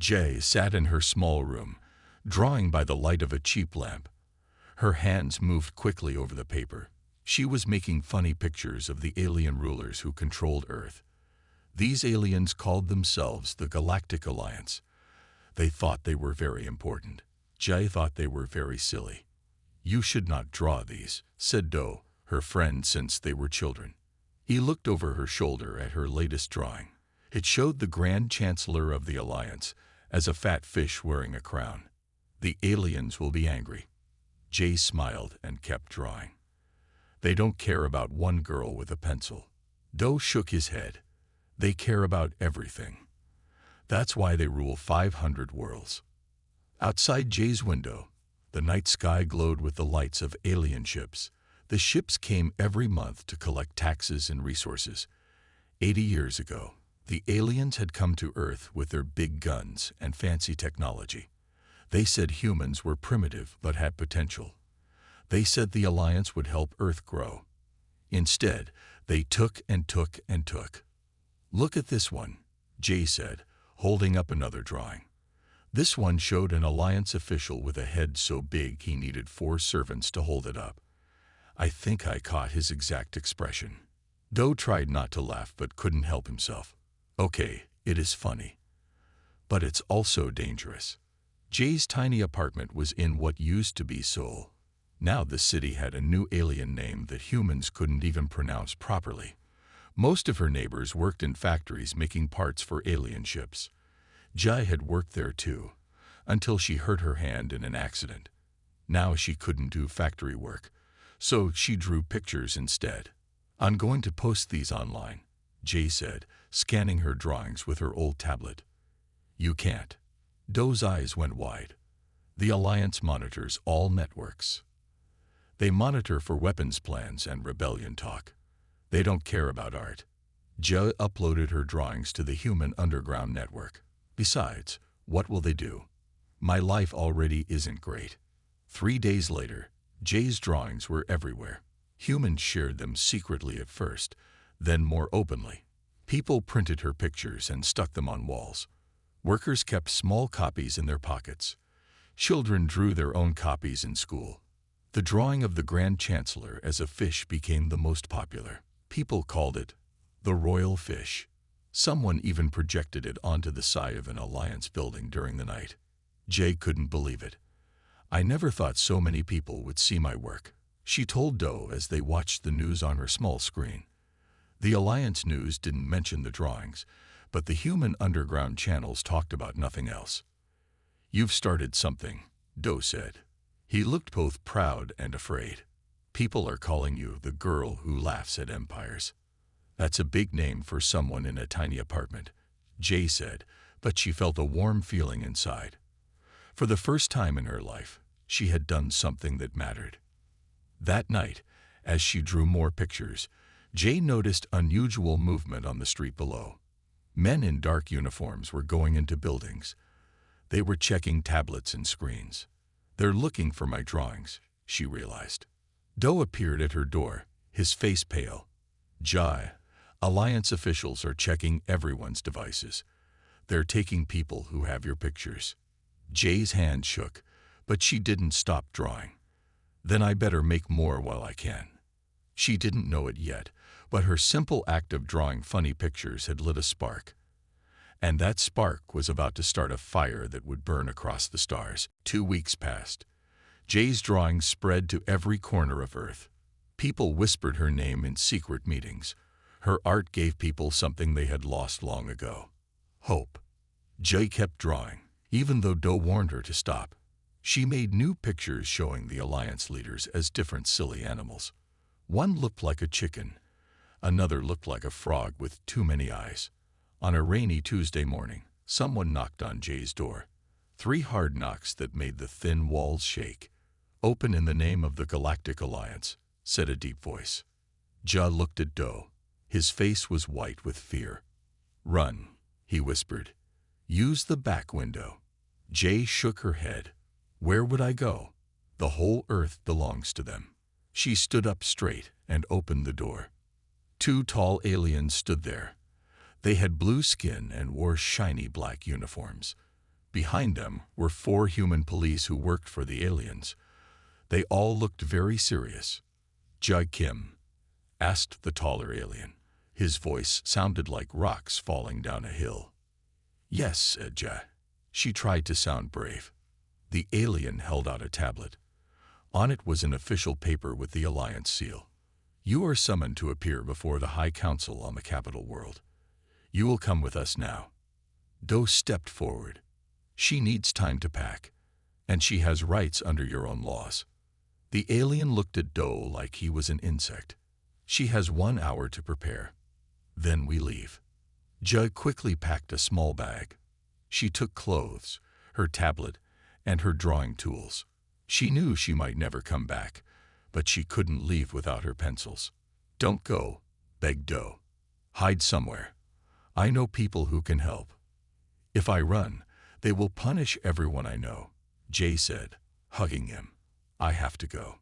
Jay sat in her small room, drawing by the light of a cheap lamp. Her hands moved quickly over the paper. She was making funny pictures of the alien rulers who controlled Earth. These aliens called themselves the Galactic Alliance. They thought they were very important. Jay thought they were very silly. "You should not draw these," said Do, her friend since they were children. He looked over her shoulder at her latest drawing. It showed the Grand Chancellor of the Alliance as a fat fish wearing a crown. "The aliens will be angry." Jay smiled and kept drawing. "They don't care about one girl with a pencil." Do shook his head. "They care about everything. That's why they rule 500 worlds." Outside Jay's window, the night sky glowed with the lights of alien ships. The ships came every month to collect taxes and resources. 80 years ago, the aliens had come to Earth with their big guns and fancy technology. They said humans were primitive but had potential. They said the Alliance would help Earth grow. Instead, they took and took and took. "Look at this one," Jay said, holding up another drawing. This one showed an Alliance official with a head so big he needed 4 servants to hold it up. I think I caught his exact expression. Do tried not to laugh but couldn't help himself. "Okay, it is funny. But it's also dangerous." Jay's tiny apartment was in what used to be Seoul. Now the city had a new alien name that humans couldn't even pronounce properly. Most of her neighbors worked in factories making parts for alien ships. Jai had worked there too, until she hurt her hand in an accident. Now she couldn't do factory work, so she drew pictures instead. "I'm going to post these online," Jay said, scanning her drawings with her old tablet. "You can't." Do's eyes went wide. "The Alliance monitors all networks. They monitor for weapons plans and rebellion talk. They don't care about art." Jai uploaded her drawings to the Human Underground Network. "Besides, what will they do? My life already isn't great." 3 days later, Jay's drawings were everywhere. Humans shared them secretly at first, then more openly. People printed her pictures and stuck them on walls. Workers kept small copies in their pockets. Children drew their own copies in school. The drawing of the Grand Chancellor as a fish became the most popular. People called it the Royal Fish. Someone even projected it onto the side of an Alliance building during the night. Jay couldn't believe it. "I never thought so many people would see my work," she told Do as they watched the news on her small screen. The Alliance news didn't mention the drawings, but the Human Underground channels talked about nothing else. "You've started something," Do said. He looked both proud and afraid. "People are calling you the girl who laughs at empires." "That's a big name for someone in a tiny apartment," Jay said, but she felt a warm feeling inside. For the first time in her life, she had done something that mattered. That night, as she drew more pictures, Jay noticed unusual movement on the street below. Men in dark uniforms were going into buildings. They were checking tablets and screens. "They're looking for my drawings," she realized. Do appeared at her door, his face pale. "Jai, Alliance officials are checking everyone's devices. They're taking people who have your pictures." Jay's hand shook, but she didn't stop drawing. "Then I better make more while I can." She didn't know it yet, but her simple act of drawing funny pictures had lit a spark. And that spark was about to start a fire that would burn across the stars. 2 weeks passed. Jay's drawings spread to every corner of Earth. People whispered her name in secret meetings. Her art gave people something they had lost long ago: hope. Jay kept drawing, even though Do warned her to stop. She made new pictures showing the Alliance leaders as different silly animals. One looked like a chicken. Another looked like a frog with too many eyes. On a rainy Tuesday morning, someone knocked on Jay's door. 3 hard knocks that made the thin walls shake. "Open in the name of the Galactic Alliance," said a deep voice. Ja looked at Do. His face was white with fear. "Run," he whispered. "Use the back window." Jay shook her head. "Where would I go? The whole Earth belongs to them." She stood up straight and opened the door. 2 tall aliens stood there. They had blue skin and wore shiny black uniforms. Behind them were 4 human police who worked for the aliens. They all looked very serious. "Ja Kim?" asked the taller alien. His voice sounded like rocks falling down a hill. "Yes," said Ja. She tried to sound brave. The alien held out a tablet. On it was an official paper with the Alliance seal. "You are summoned to appear before the High Council on the capital world. You will come with us now." Do stepped forward. "She needs time to pack, and she has rights under your own laws." The alien looked at Do like he was an insect. "She has 1 hour to prepare. Then we leave." Ja quickly packed a small bag. She took clothes, her tablet, and her drawing tools. She knew she might never come back, but she couldn't leave without her pencils. "Don't go," begged Do. "Hide somewhere. I know people who can help." "If I run, they will punish everyone I know," Jay said, hugging him. "I have to go."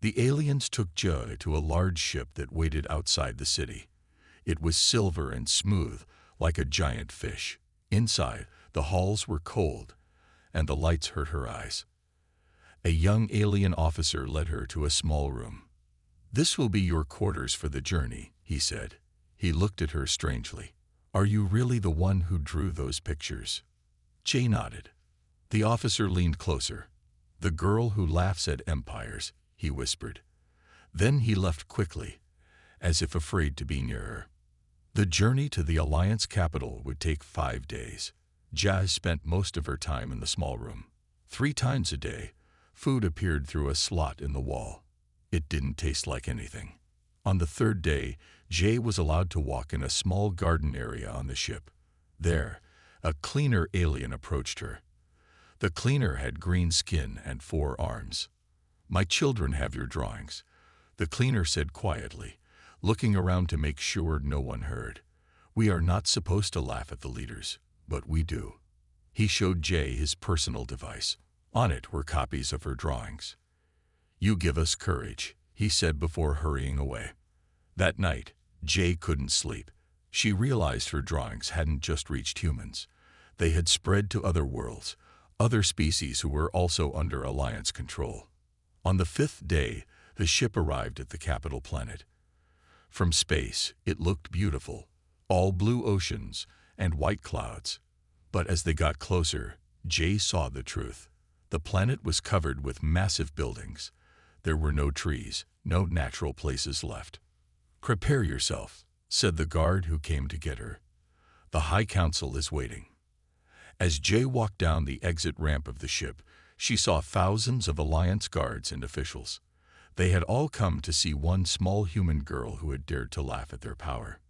The aliens took Ja to a large ship that waited outside the city. It was silver and smooth, like a giant fish. Inside, the halls were cold, and the lights hurt her eyes. A young alien officer led her to a small room. "This will be your quarters for the journey," he said. He looked at her strangely. "Are you really the one who drew those pictures?" Jay nodded. The officer leaned closer. "The girl who laughs at empires," he whispered. Then he left quickly, as if afraid to be near her. The journey to the Alliance capital would take 5 days. Jazz spent most of her time in the small room. 3 times a day, food appeared through a slot in the wall. It didn't taste like anything. On the 3rd day, Jay was allowed to walk in a small garden area on the ship. There, a cleaner alien approached her. The cleaner had green skin and 4 arms. "My children have your drawings," the cleaner said quietly, looking around to make sure no one heard. "We are not supposed to laugh at the leaders, but we do." He showed Jay his personal device. On it were copies of her drawings. "You give us courage," he said before hurrying away. That night, Jay couldn't sleep. She realized her drawings hadn't just reached humans. They had spread to other worlds, other species who were also under Alliance control. On the 5th day, the ship arrived at the capital planet. From space, it looked beautiful, all blue oceans and white clouds. But as they got closer, Jay saw the truth. The planet was covered with massive buildings. There were no trees, no natural places left. "Prepare yourself," said the guard who came to get her. "The High Council is waiting." As Jay walked down the exit ramp of the ship, she saw thousands of Alliance guards and officials. They had all come to see one small human girl who had dared to laugh at their power.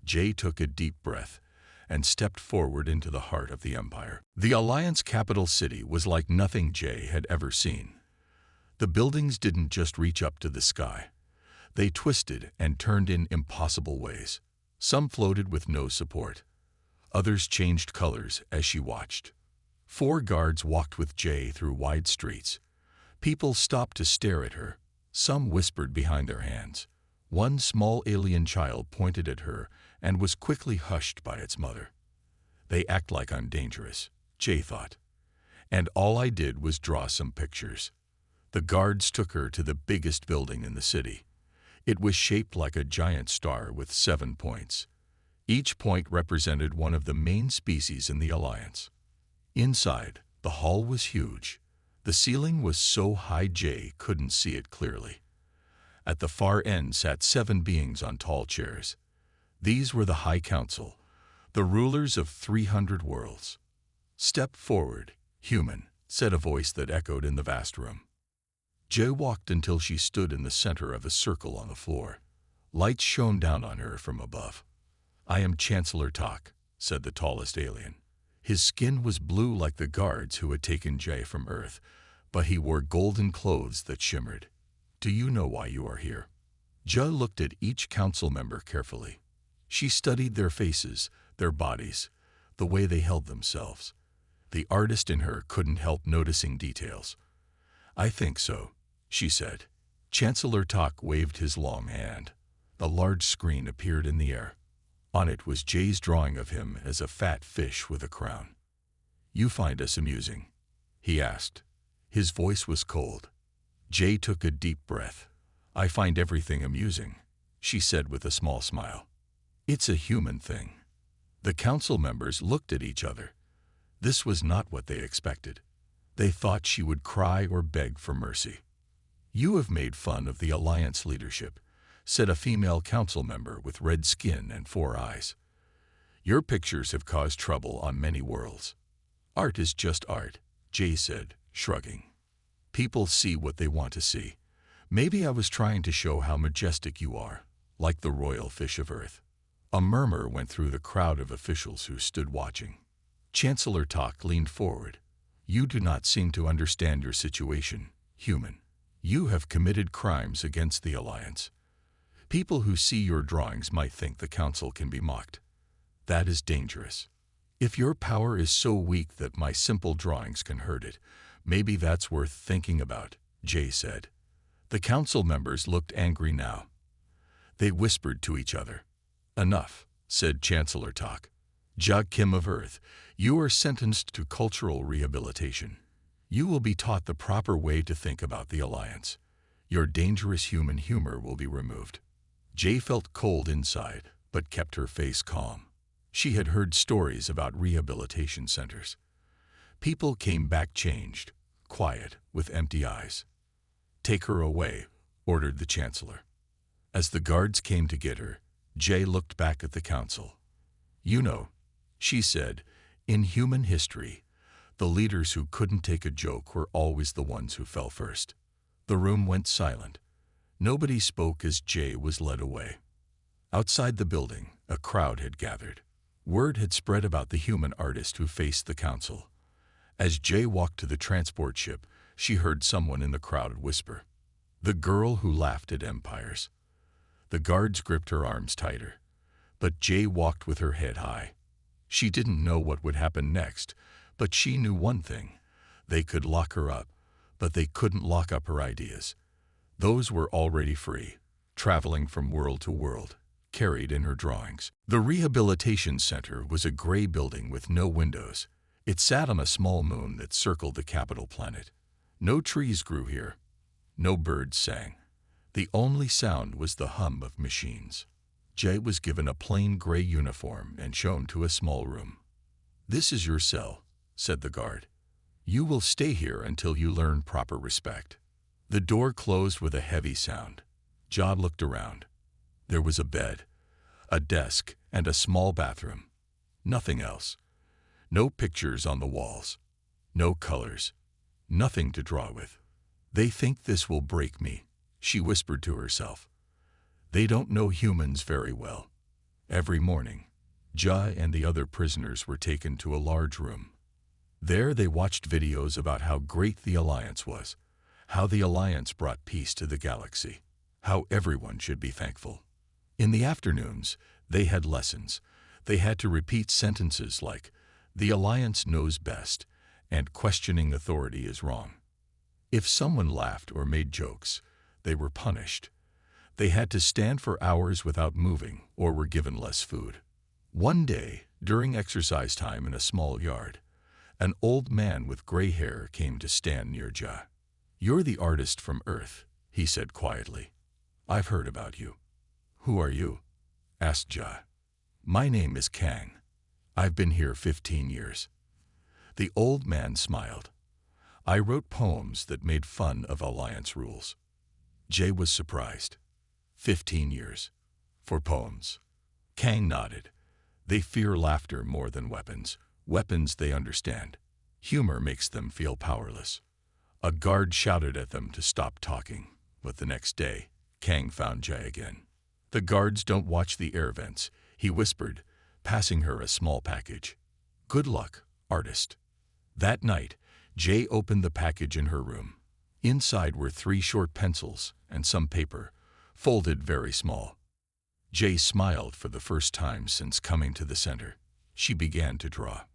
Jay took a deep breath and stepped forward into the heart of the Empire. The Alliance capital city was like nothing Jay had ever seen. The buildings didn't just reach up to the sky. They twisted and turned in impossible ways. Some floated with no support. Others changed colors as she watched. 4 guards walked with Jay through wide streets. People stopped to stare at her. Some whispered behind their hands. One small alien child pointed at her and was quickly hushed by its mother. "They act like I'm dangerous," Jay thought. "And all I did was draw some pictures." The guards took her to the biggest building in the city. It was shaped like a giant star with 7 points. Each point represented one of the main species in the Alliance. Inside, the hall was huge. The ceiling was so high Jay couldn't see it clearly. At the far end sat 7 beings on tall chairs. These were the High Council, the rulers of 300 worlds. "Step forward, human," said a voice that echoed in the vast room. Jay walked until she stood in the center of a circle on the floor. Lights shone down on her from above. "I am Chancellor Tak," said the tallest alien. His skin was blue like the guards who had taken Jay from Earth, but he wore golden clothes that shimmered. "Do you know why you are here?" Jay looked at each council member carefully. She studied their faces, their bodies, the way they held themselves. The artist in her couldn't help noticing details. "I think so," she said. Chancellor Tak waved his long hand. A large screen appeared in the air. On it was Jay's drawing of him as a fat fish with a crown. "You find us amusing?" he asked. His voice was cold. Jay took a deep breath. "I find everything amusing," she said with a small smile. "It's a human thing." The council members looked at each other. This was not what they expected. They thought she would cry or beg for mercy. "You have made fun of the Alliance leadership," said a female council member with red skin and 4 eyes. "Your pictures have caused trouble on many worlds." "Art is just art," Jay said, shrugging. "People see what they want to see. Maybe I was trying to show how majestic you are, like the royal fish of Earth." A murmur went through the crowd of officials who stood watching. Chancellor Tak leaned forward. "You do not seem to understand your situation, human. You have committed crimes against the Alliance. People who see your drawings might think the Council can be mocked. That is dangerous. If your power is so weak that my simple drawings can hurt it, maybe that's worth thinking about," Jay said. The Council members looked angry now. They whispered to each other. "Enough," said Chancellor Tak. "Ja Kim of Earth, you are sentenced to cultural rehabilitation. You will be taught the proper way to think about the Alliance. Your dangerous human humor will be removed." Jay felt cold inside, but kept her face calm. She had heard stories about rehabilitation centers. People came back changed, quiet, with empty eyes. "Take her away," ordered the Chancellor. As the guards came to get her, Jay looked back at the council. "You know," she said, "in human history, the leaders who couldn't take a joke were always the ones who fell first." The room went silent. Nobody spoke as Jay was led away. Outside the building, a crowd had gathered. Word had spread about the human artist who faced the council. As Jay walked to the transport ship, she heard someone in the crowd whisper, "The girl who laughed at empires." The guards gripped her arms tighter, but Jay walked with her head high. She didn't know what would happen next, but she knew one thing. They could lock her up, but they couldn't lock up her ideas. Those were already free, traveling from world to world, carried in her drawings. The rehabilitation center was a gray building with no windows. It sat on a small moon that circled the capital planet. No trees grew here. No birds sang. The only sound was the hum of machines. Jay was given a plain gray uniform and shown to a small room. "This is your cell," said the guard. "You will stay here until you learn proper respect." The door closed with a heavy sound. Jay looked around. There was a bed, a desk, and a small bathroom. Nothing else. No pictures on the walls. No colors. Nothing to draw with. "They think this will break me," she whispered to herself. "They don't know humans very well." Every morning, Jai and the other prisoners were taken to a large room. There they watched videos about how great the Alliance was, how the Alliance brought peace to the galaxy, how everyone should be thankful. In the afternoons, they had lessons. They had to repeat sentences like, "The Alliance knows best," and "questioning authority is wrong." If someone laughed or made jokes, they were punished. They had to stand for hours without moving or were given less food. One day, during exercise time in a small yard, an old man with gray hair came to stand near Jai. "You're the artist from Earth," he said quietly. "I've heard about you." "Who are you?" asked Jai. "My name is Kang. I've been here 15 years. The old man smiled. "I wrote poems that made fun of Alliance rules." Jay was surprised. 15 years. For poems. Kang nodded. "They fear laughter more than weapons. Weapons they understand. Humor makes them feel powerless." A guard shouted at them to stop talking, but the next day, Kang found Jay again. "The guards don't watch the air vents," he whispered, passing her a small package. "Good luck, artist." That night, Jay opened the package in her room. Inside were 3 short pencils and some paper, folded very small. Jay smiled for the first time since coming to the center. She began to draw.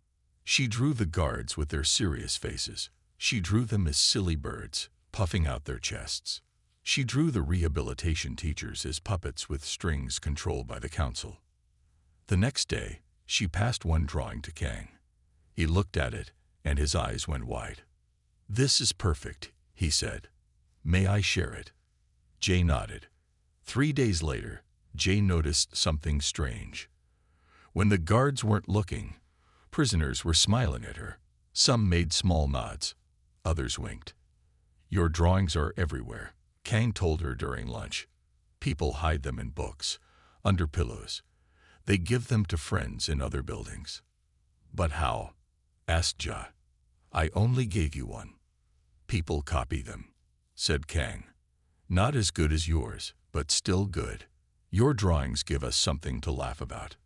She drew the guards with their serious faces. She drew them as silly birds, puffing out their chests. She drew the rehabilitation teachers as puppets with strings controlled by the council. The next day, she passed one drawing to Kang. He looked at it and his eyes went wide. "This is perfect," he said. "May I share it?" Jay nodded. 3 days later, Jay noticed something strange. When the guards weren't looking, prisoners were smiling at her. Some made small nods. Others winked. "Your drawings are everywhere," Kang told her during lunch. "People hide them in books, under pillows. They give them to friends in other buildings." "But how?" asked Ja. "I only gave you one." "People copy them," said Kang. "Not as good as yours, but still good. Your drawings give us something to laugh about.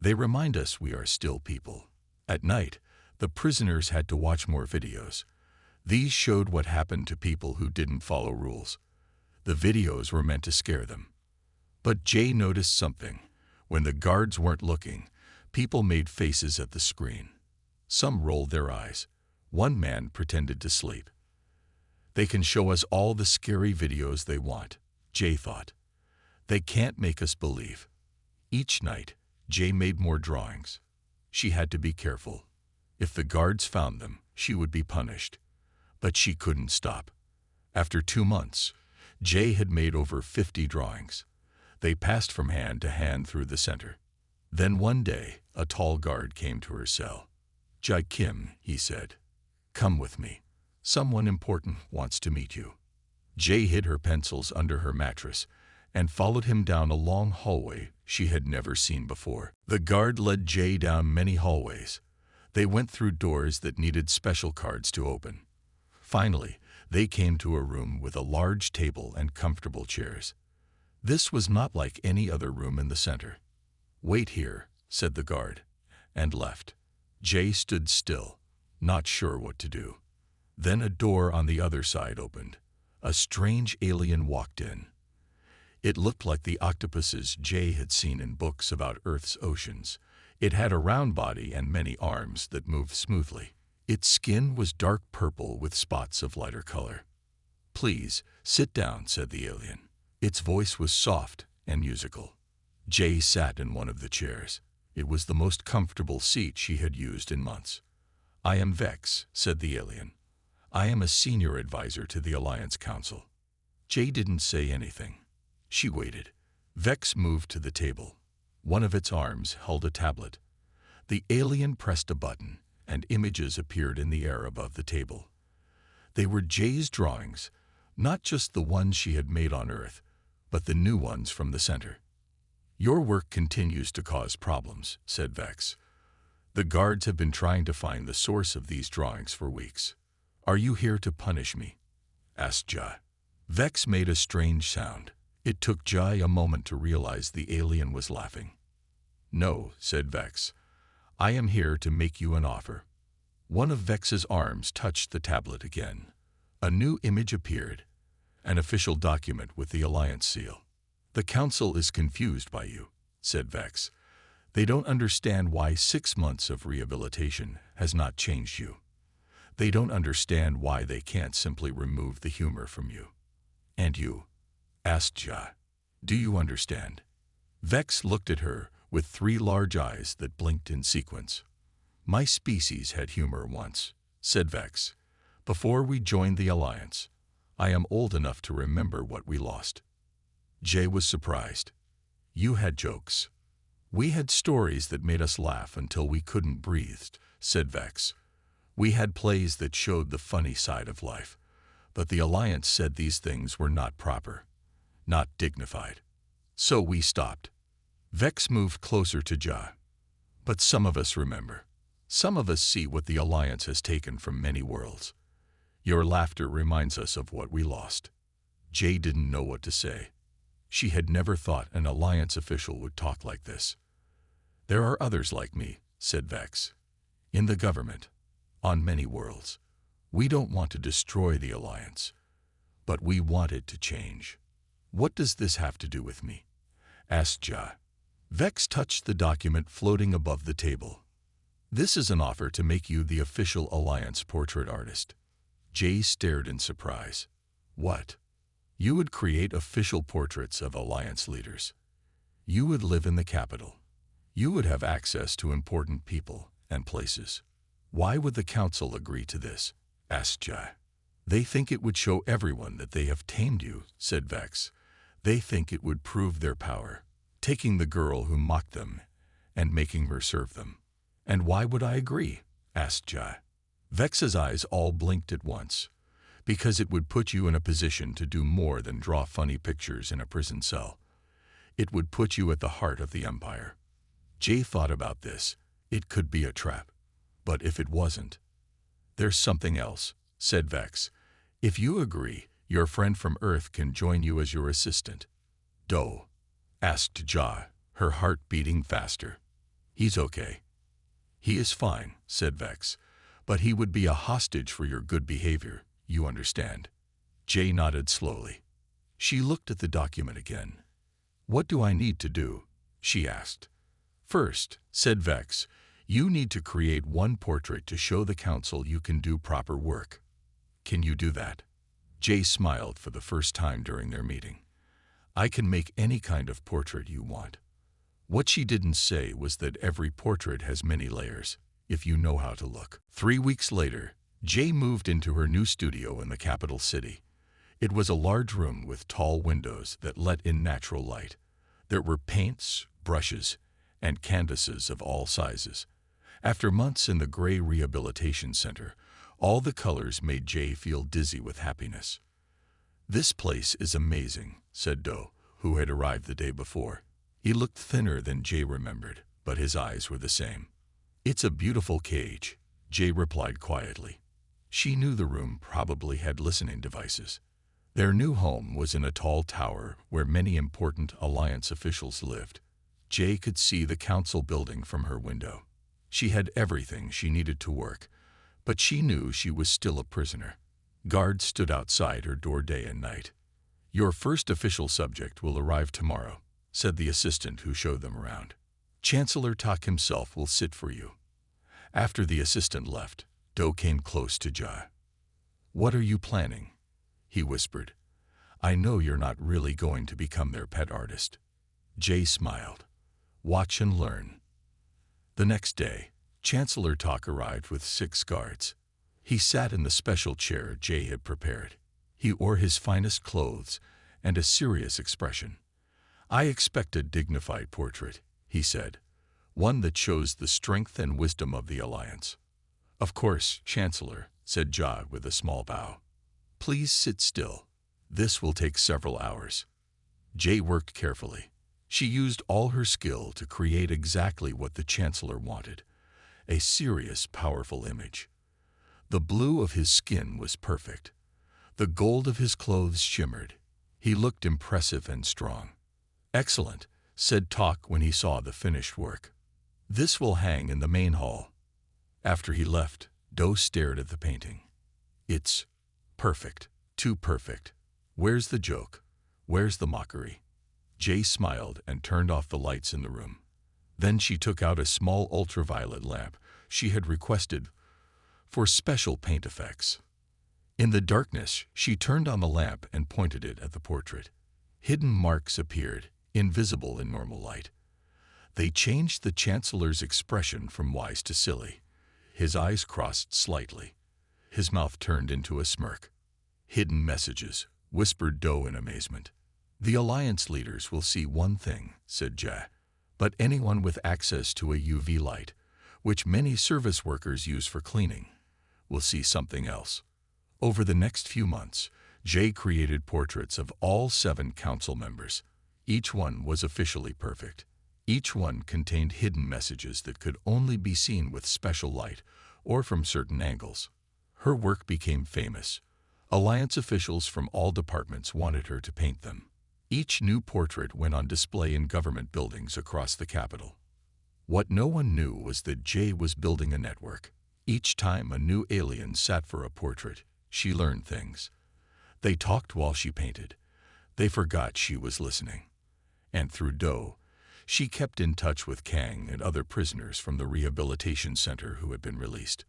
They remind us we are still people." At night, the prisoners had to watch more videos. These showed what happened to people who didn't follow rules. The videos were meant to scare them. But Jay noticed something. When the guards weren't looking, people made faces at the screen. Some rolled their eyes. One man pretended to sleep. "They can show us all the scary videos they want," Jay thought. "They can't make us believe." Each night, Jay made more drawings. She had to be careful. If the guards found them, she would be punished. But she couldn't stop. After 2 months, Jay had made over 50 drawings. They passed from hand to hand through the center. Then one day, a tall guard came to her cell. "Jae Kim," he said. "Come with me. Someone important wants to meet you." Jay hid her pencils under her mattress and followed him down a long hallway she had never seen before. The guard led Jay down many hallways. They went through doors that needed special cards to open. Finally, they came to a room with a large table and comfortable chairs. This was not like any other room in the center. "Wait here," said the guard, and left. Jay stood still, not sure what to do. Then a door on the other side opened. A strange alien walked in. It looked like the octopuses Jay had seen in books about Earth's oceans. It had a round body and many arms that moved smoothly. Its skin was dark purple with spots of lighter color. "Please, sit down," said the alien. Its voice was soft and musical. Jay sat in one of the chairs. It was the most comfortable seat she had used in months. "I am Vex," said the alien. "I am a senior advisor to the Alliance Council." Jay didn't say anything. She waited. Vex moved to the table. One of its arms held a tablet. The alien pressed a button, and images appeared in the air above the table. They were Jay's drawings, not just the ones she had made on Earth, but the new ones from the center. "Your work continues to cause problems," said Vex. "The guards have been trying to find the source of these drawings for weeks." "Are you here to punish me?" asked Jai. Vex made a strange sound. It took Jai a moment to realize the alien was laughing. "No," said Vex. "I am here to make you an offer." One of Vex's arms touched the tablet again. A new image appeared, an official document with the Alliance seal. "The Council is confused by you," said Vex. "They don't understand why 6 months of rehabilitation has not changed you. They don't understand why they can't simply remove the humor from you." "And you?" asked Jai. "Do you understand?" Vex looked at her with 3 large eyes that blinked in sequence. "My species had humor once," said Vex. "Before we joined the Alliance, I am old enough to remember what we lost." Jay was surprised. "You had jokes." "We had stories that made us laugh until we couldn't breathe," said Vex. "We had plays that showed the funny side of life, but the Alliance said these things were not proper, not dignified. So we stopped." Vex moved closer to Jai. "But some of us remember. Some of us see what the Alliance has taken from many worlds. Your laughter reminds us of what we lost." Jay didn't know what to say. She had never thought an Alliance official would talk like this. "There are others like me," said Vex. "In the government, on many worlds. We don't want to destroy the Alliance, but we want it to change." "What does this have to do with me?" asked Jai. Vex touched the document floating above the table. "This is an offer to make you the official Alliance portrait artist." Jay stared in surprise. "What?" "You would create official portraits of Alliance leaders. You would live in the capital. You would have access to important people and places. Why would the council agree to this? Asked Jai. They think it would show everyone that they have tamed you, said Vex. They think it would prove their power, taking the girl who mocked them and making her serve them. And why would I agree? Asked Jai. Vex's eyes all blinked at once. Because it would put you in a position to do more than draw funny pictures in a prison cell. It would put you at the heart of the Empire. Jay thought about this. It could be a trap. But if it wasn't? There's something else, said Vex. If you agree, your friend from Earth can join you as your assistant. Do? Asked Jai, her heart beating faster. He's okay. He is fine, said Vex. But he would be a hostage for your good behavior, you understand. Jay nodded slowly. She looked at the document again. What do I need to do? She asked. First, said Vex, you need to create one portrait to show the council you can do proper work. Can you do that? Jay smiled for the first time during their meeting. I can make any kind of portrait you want. What she didn't say was that every portrait has many layers, if you know how to look. 3 weeks later, Jay moved into her new studio in the capital city. It was a large room with tall windows that let in natural light. There were paints, brushes, and canvases of all sizes. After months in the gray rehabilitation center, all the colors made Jay feel dizzy with happiness. This place is amazing, said Do, who had arrived the day before. He looked thinner than Jay remembered, but his eyes were the same. It's a beautiful cage, Jay replied quietly. She knew the room probably had listening devices. Their new home was in a tall tower where many important Alliance officials lived. Jay could see the council building from her window. She had everything she needed to work, but she knew she was still a prisoner. Guards stood outside her door day and night. Your first official subject will arrive tomorrow, said the assistant who showed them around. Chancellor Tak himself will sit for you. After the assistant left, Do came close to Jai. What are you planning? He whispered. I know you're not really going to become their pet artist. Jay smiled. Watch and learn. The next day, Chancellor Tak arrived with 6 guards. He sat in the special chair Jay had prepared. He wore his finest clothes and a serious expression. I expect a dignified portrait, he said, one that shows the strength and wisdom of the Alliance. Of course, Chancellor, said Jai with a small bow. Please sit still. This will take several hours. Jay worked carefully. She used all her skill to create exactly what the Chancellor wanted, a serious, powerful image. The blue of his skin was perfect. The gold of his clothes shimmered. He looked impressive and strong. Excellent, said Tak when he saw the finished work. This will hang in the main hall. After he left, Do stared at the painting. It's perfect, too perfect. Where's the joke? Where's the mockery? Jay smiled and turned off the lights in the room. Then she took out a small ultraviolet lamp she had requested for special paint effects. In the darkness, she turned on the lamp and pointed it at the portrait. Hidden marks appeared, invisible in normal light. They changed the Chancellor's expression from wise to silly. His eyes crossed slightly. His mouth turned into a smirk. Hidden messages, whispered Do in amazement. The Alliance leaders will see one thing, said Jai. But anyone with access to a UV light, which many service workers use for cleaning, will see something else. Over the next few months, Jay created portraits of all 7 council members. Each one was officially perfect. Each one contained hidden messages that could only be seen with special light or from certain angles. Her work became famous. Alliance officials from all departments wanted her to paint them. Each new portrait went on display in government buildings across the capital. What no one knew was that Jay was building a network. Each time a new alien sat for a portrait, she learned things. They talked while she painted. They forgot she was listening. And through Do, she kept in touch with Kang and other prisoners from the rehabilitation center who had been released.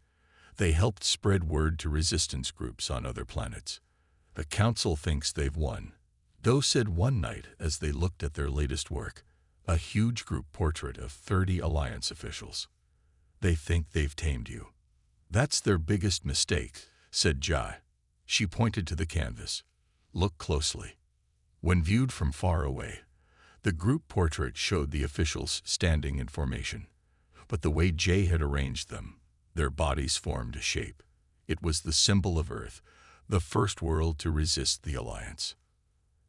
They helped spread word to resistance groups on other planets. The council thinks they've won, Do said one night as they looked at their latest work, a huge group portrait of 30 Alliance officials. They think they've tamed you. That's their biggest mistake, said Jai. She pointed to the canvas. Look closely. When viewed from far away, the group portrait showed the officials standing in formation. But the way Jay had arranged them, their bodies formed a shape. It was the symbol of Earth, the first world to resist the Alliance.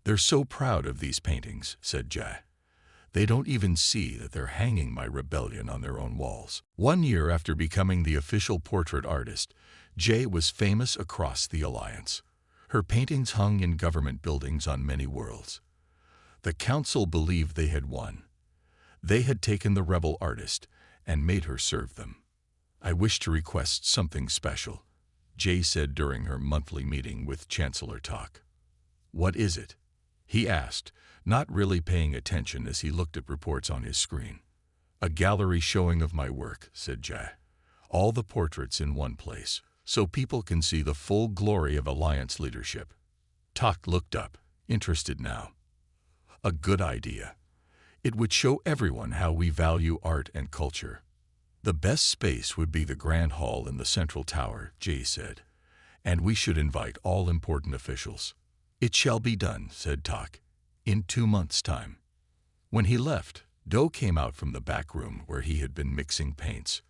They're so proud of these paintings, said Jay. They don't even see that they're hanging my rebellion on their own walls. 1 year after becoming the official portrait artist, Jay was famous across the Alliance. Her paintings hung in government buildings on many worlds. The council believed they had won. They had taken the rebel artist and made her serve them. I wish to request something special, Jay said during her monthly meeting with Chancellor Tak. What is it? He asked, not really paying attention as he looked at reports on his screen. A gallery showing of my work, said Jay. All the portraits in one place, so people can see the full glory of Alliance leadership. Tak looked up, interested now. A good idea. It would show everyone how we value art and culture. The best space would be the Grand Hall in the Central Tower, Jay said, and we should invite all important officials. It shall be done, said Tak, in 2 months' time. When he left, Do came out from the back room where he had been mixing paints.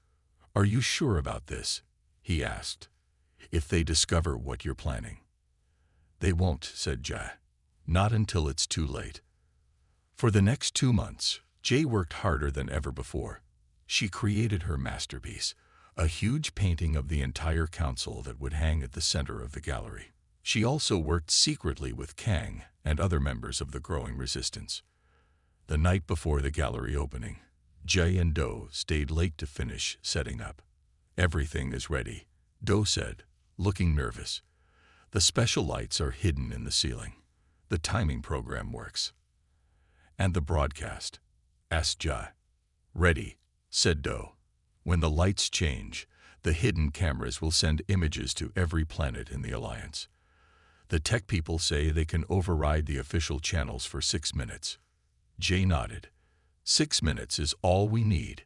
Are you sure about this? He asked. If they discover what you're planning. They won't, said Jay. Not until it's too late. For the next 2 months, Jay worked harder than ever before. She created her masterpiece, a huge painting of the entire council that would hang at the center of the gallery. She also worked secretly with Kang and other members of the growing resistance. The night before the gallery opening, Jay and Do stayed late to finish setting up. Everything is ready, Do said, looking nervous. The special lights are hidden in the ceiling. The timing program works. And the broadcast? Asked Jai. Ready, said Do. When the lights change, the hidden cameras will send images to every planet in the Alliance. The tech people say they can override the official channels for 6 minutes. Jay nodded. 6 minutes is all we need.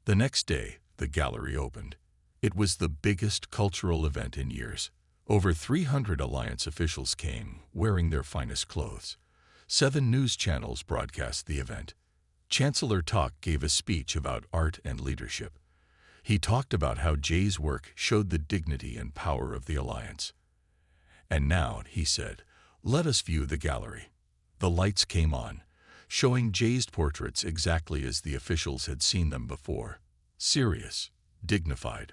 The next day, the gallery opened. It was the biggest cultural event in years. Over 300 Alliance officials came, wearing their finest clothes. 7 news channels broadcast the event. Chancellor Tak gave a speech about art and leadership. He talked about how Jay's work showed the dignity and power of the Alliance. And now, he said, let us view the gallery. The lights came on, showing Jay's portraits exactly as the officials had seen them before. Serious, dignified,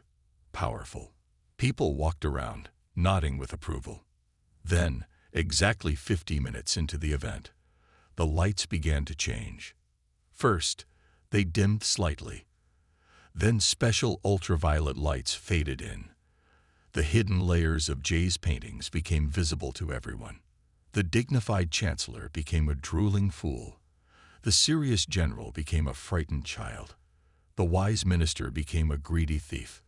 powerful. People walked around, nodding with approval. Then, exactly 50 minutes into the event, the lights began to change. First, they dimmed slightly. Then special ultraviolet lights faded in. The hidden layers of Jay's paintings became visible to everyone. The dignified chancellor became a drooling fool. The serious general became a frightened child. The wise minister became a greedy thief.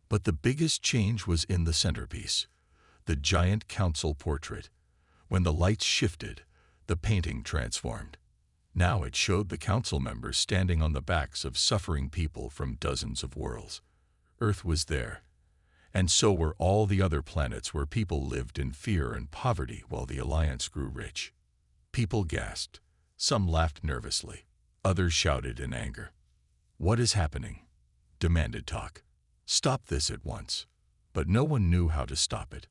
But the biggest change was in the centerpiece, the giant council portrait. When the lights shifted, the painting transformed. Now it showed the council members standing on the backs of suffering people from dozens of worlds. Earth was there, and so were all the other planets where people lived in fear and poverty while the Alliance grew rich. People gasped. Some laughed nervously. Others shouted in anger. What is happening? Demanded Tak. Stop this at once. But no one knew how to stop it.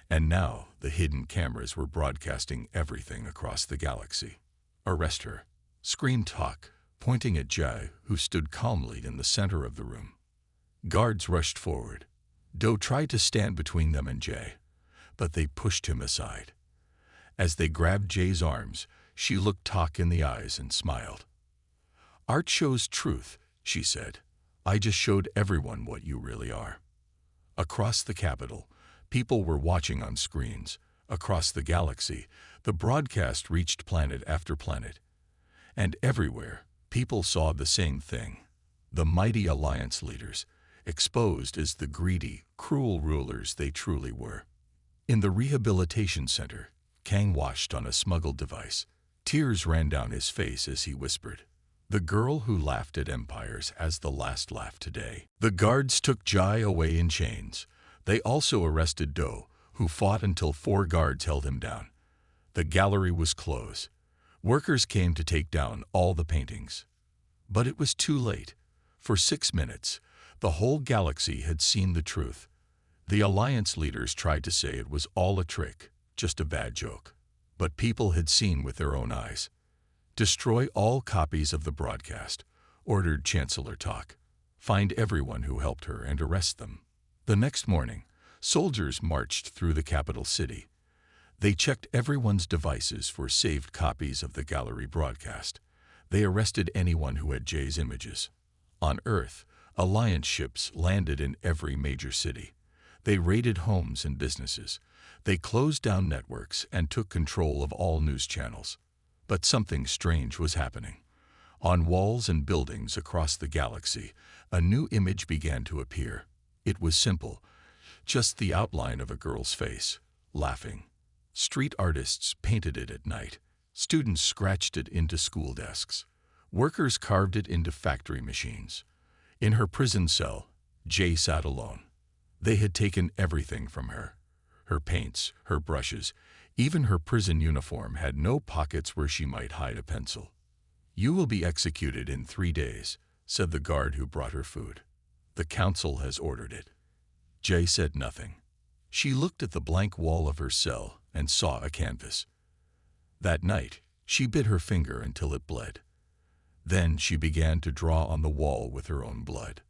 And now the hidden cameras were broadcasting everything across the galaxy. Arrest her, screamed Tak, pointing at Jai, who stood calmly in the center of the room. Guards rushed forward. Do tried to stand between them and Jay, but they pushed him aside. As they grabbed Jay's arms, she looked Tak in the eyes and smiled. Art shows truth, she said. I just showed everyone what you really are. Across the capital, people were watching on screens. Across the galaxy, the broadcast reached planet after planet. And everywhere, people saw the same thing. The mighty Alliance leaders, exposed as the greedy, cruel rulers they truly were. In the rehabilitation center, Kang watched on a smuggled device. Tears ran down his face as he whispered, The girl who laughed at empires has the last laugh today. The guards took Jai away in chains. They also arrested Do, who fought until 4 guards held him down. The gallery was closed. Workers came to take down all the paintings. But it was too late. For 6 minutes, the whole galaxy had seen the truth. The Alliance leaders tried to say it was all a trick, just a bad joke. But people had seen with their own eyes. Destroy all copies of the broadcast, ordered Chancellor Tak. Find everyone who helped her and arrest them. The next morning, soldiers marched through the capital city. They checked everyone's devices for saved copies of the gallery broadcast. They arrested anyone who had Jay's images. On Earth, Alliance ships landed in every major city. They raided homes and businesses. They closed down networks and took control of all news channels. But something strange was happening. On walls and buildings across the galaxy, a new image began to appear. It was simple, just the outline of a girl's face, laughing. Street artists painted it at night. Students scratched it into school desks. Workers carved it into factory machines. In her prison cell, Jay sat alone. They had taken everything from her. Her paints, her brushes, even her prison uniform had no pockets where she might hide a pencil. "You will be executed in 3 days," said the guard who brought her food. "The council has ordered it." Jay said nothing. She looked at the blank wall of her cell and saw a canvas. That night, she bit her finger until it bled. Then she began to draw on the wall with her own blood.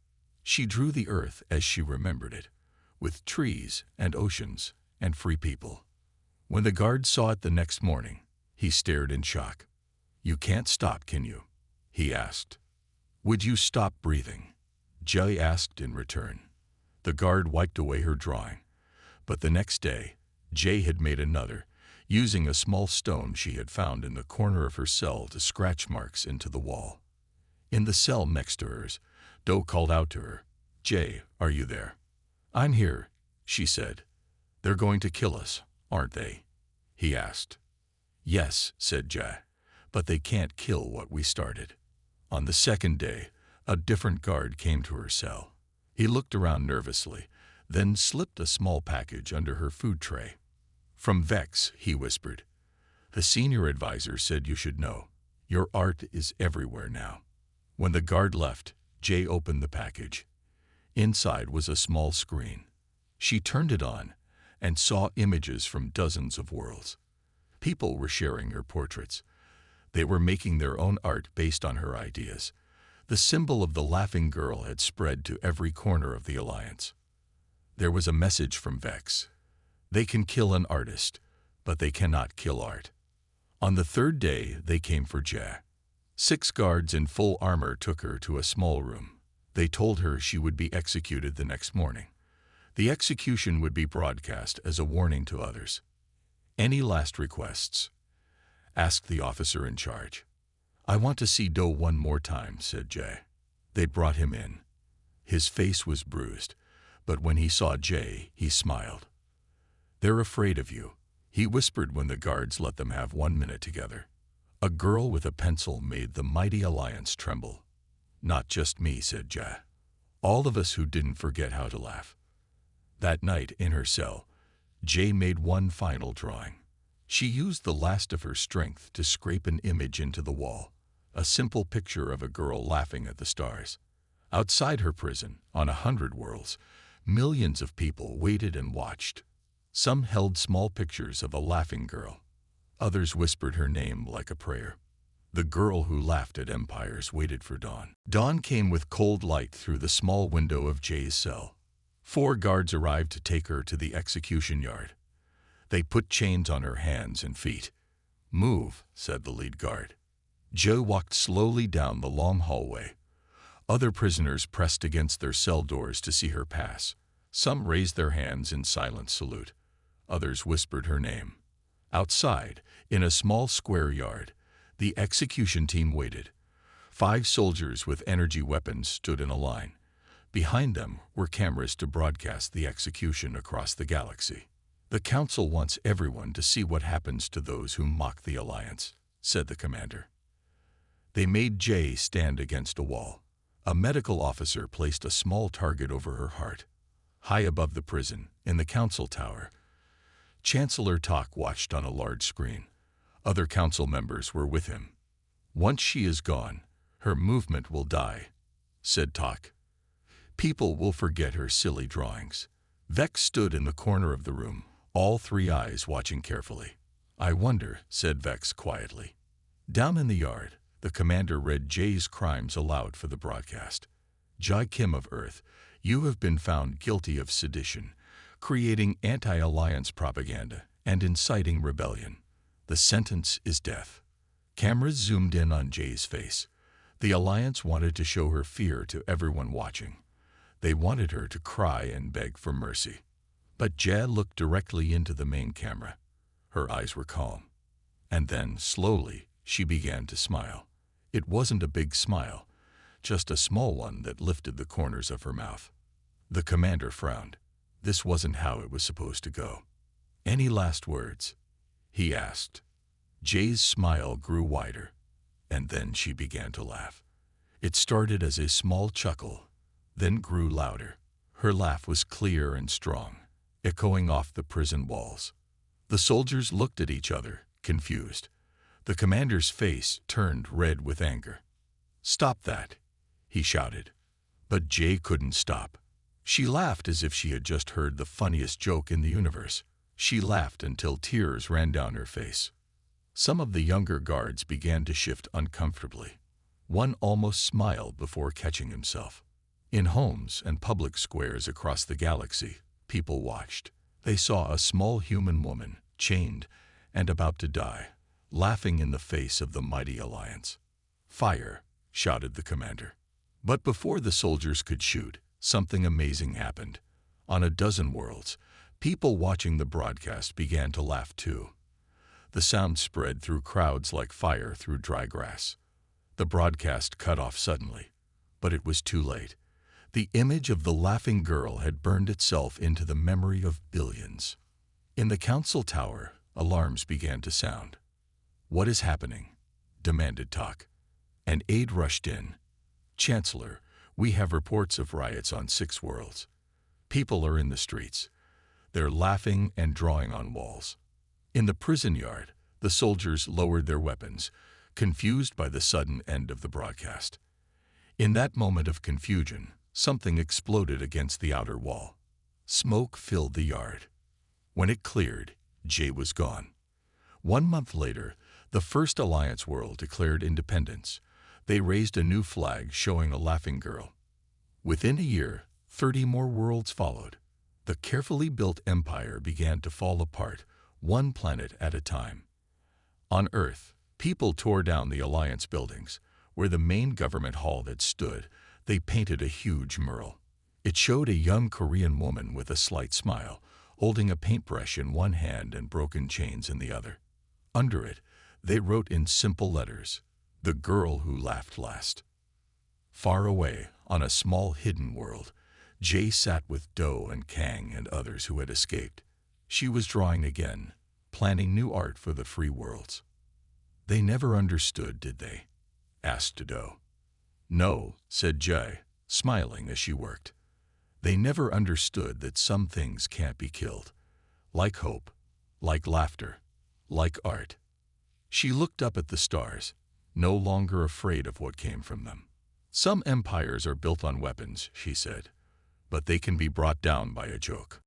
She drew the earth as she remembered it, with trees and oceans and free people. When the guard saw it the next morning, he stared in shock. "You can't stop, can you?" he asked. "Would you stop breathing?" Jay asked in return. The guard wiped away her drawing. But the next day, Jay had made another, using a small stone she had found in the corner of her cell to scratch marks into the wall. In the cell next to hers, Do called out to her, "Jay, are you there?" "I'm here," she said. "They're going to kill us, aren't they?" he asked. "Yes," said Jay, "but they can't kill what we started." On the second day, a different guard came to her cell. He looked around nervously, then slipped a small package under her food tray. "From Vex," he whispered. "The senior advisor said you should know. Your art is everywhere now." When the guard left, Jay opened the package. Inside was a small screen. She turned it on and saw images from dozens of worlds. People were sharing her portraits. They were making their own art based on her ideas. The symbol of the laughing girl had spread to every corner of the Alliance. There was a message from Vex. They can kill an artist, but they cannot kill art. On the third day, they came for Jay. 6 guards in full armor took her to a small room. They told her she would be executed the next morning. The execution would be broadcast as a warning to others. "Any last requests?" asked the officer in charge. "I want to see Do one more time," said Jay. They brought him in. His face was bruised, but when he saw Jay, he smiled. "They're afraid of you," he whispered when the guards let them have 1 minute together. A girl with a pencil made the mighty Alliance tremble. "Not just me," said Jay. "All of us who didn't forget how to laugh." That night, in her cell, Jay made one final drawing. She used the last of her strength to scrape an image into the wall, a simple picture of a girl laughing at the stars. Outside her prison, on 100 worlds, millions of people waited and watched. Some held small pictures of a laughing girl. Others whispered her name like a prayer. The girl who laughed at empires waited for dawn. Dawn came with cold light through the small window of Jay's cell. 4 guards arrived to take her to the execution yard. They put chains on her hands and feet. "Move," said the lead guard. Jay walked slowly down the long hallway. Other prisoners pressed against their cell doors to see her pass. Some raised their hands in silent salute. Others whispered her name. Outside, in a small square yard, the execution team waited. 5 soldiers with energy weapons stood in a line. Behind them were cameras to broadcast the execution across the galaxy. "The Council wants everyone to see what happens to those who mock the Alliance," said the commander. They made Jay stand against a wall. A medical officer placed a small target over her heart. High above the prison, in the council tower, Chancellor Talk watched on a large screen. Other council members were with him. "Once she is gone, her movement will die," said Talk. "People will forget her silly drawings." Vex stood in the corner of the room, all three eyes watching carefully. "I wonder," said Vex quietly. Down in the yard, the commander read Jay's crimes aloud for the broadcast. "Jai Kim of Earth, you have been found guilty of sedition, creating anti-alliance propaganda, and inciting rebellion. The sentence is death." Cameras zoomed in on Jay's face. The alliance wanted to show her fear to everyone watching. They wanted her to cry and beg for mercy. But Jay looked directly into the main camera. Her eyes were calm. And then, slowly, she began to smile. It wasn't a big smile, just a small one that lifted the corners of her mouth. The commander frowned. This wasn't how it was supposed to go. "Any last words?" he asked. Jay's smile grew wider, and then she began to laugh. It started as a small chuckle, then grew louder. Her laugh was clear and strong, echoing off the prison walls. The soldiers looked at each other, confused. The commander's face turned red with anger. "Stop that," he shouted. But Jay couldn't stop. She laughed as if she had just heard the funniest joke in the universe. She laughed until tears ran down her face. Some of the younger guards began to shift uncomfortably. One almost smiled before catching himself. In homes and public squares across the galaxy, people watched. They saw a small human woman, chained and about to die, laughing in the face of the mighty alliance. "Fire!" shouted the commander. But before the soldiers could shoot, something amazing happened. On a dozen worlds, people watching the broadcast began to laugh too. The sound spread through crowds like fire through dry grass. The broadcast cut off suddenly, but it was too late. The image of the laughing girl had burned itself into the memory of billions. In the council tower, alarms began to sound. "What is happening?" demanded Talk. An aide rushed in. "Chancellor, we have reports of riots on 6 worlds. People are in the streets. They're laughing and drawing on walls." In the prison yard, the soldiers lowered their weapons, confused by the sudden end of the broadcast. In that moment of confusion, something exploded against the outer wall. Smoke filled the yard. When it cleared, Jay was gone. 1 month later, the first Alliance world declared independence. They raised a new flag showing a laughing girl. Within a year, 30 more worlds followed. The carefully built empire began to fall apart, one planet at a time. On Earth, people tore down the Alliance buildings. Where the main government hall had stood, they painted a huge mural. It showed a young Korean woman with a slight smile, holding a paintbrush in one hand and broken chains in the other. Under it, they wrote in simple letters, "The girl who laughed last." Far away, on a small hidden world, Jay sat with Do and Kang and others who had escaped. She was drawing again, planning new art for the free worlds. "They never understood, did they?" asked Do. "No," said Jay, smiling as she worked. "They never understood that some things can't be killed. Like hope, like laughter, like art." She looked up at the stars, no longer afraid of what came from them. "Some empires are built on weapons," she said, "but they can be brought down by a joke."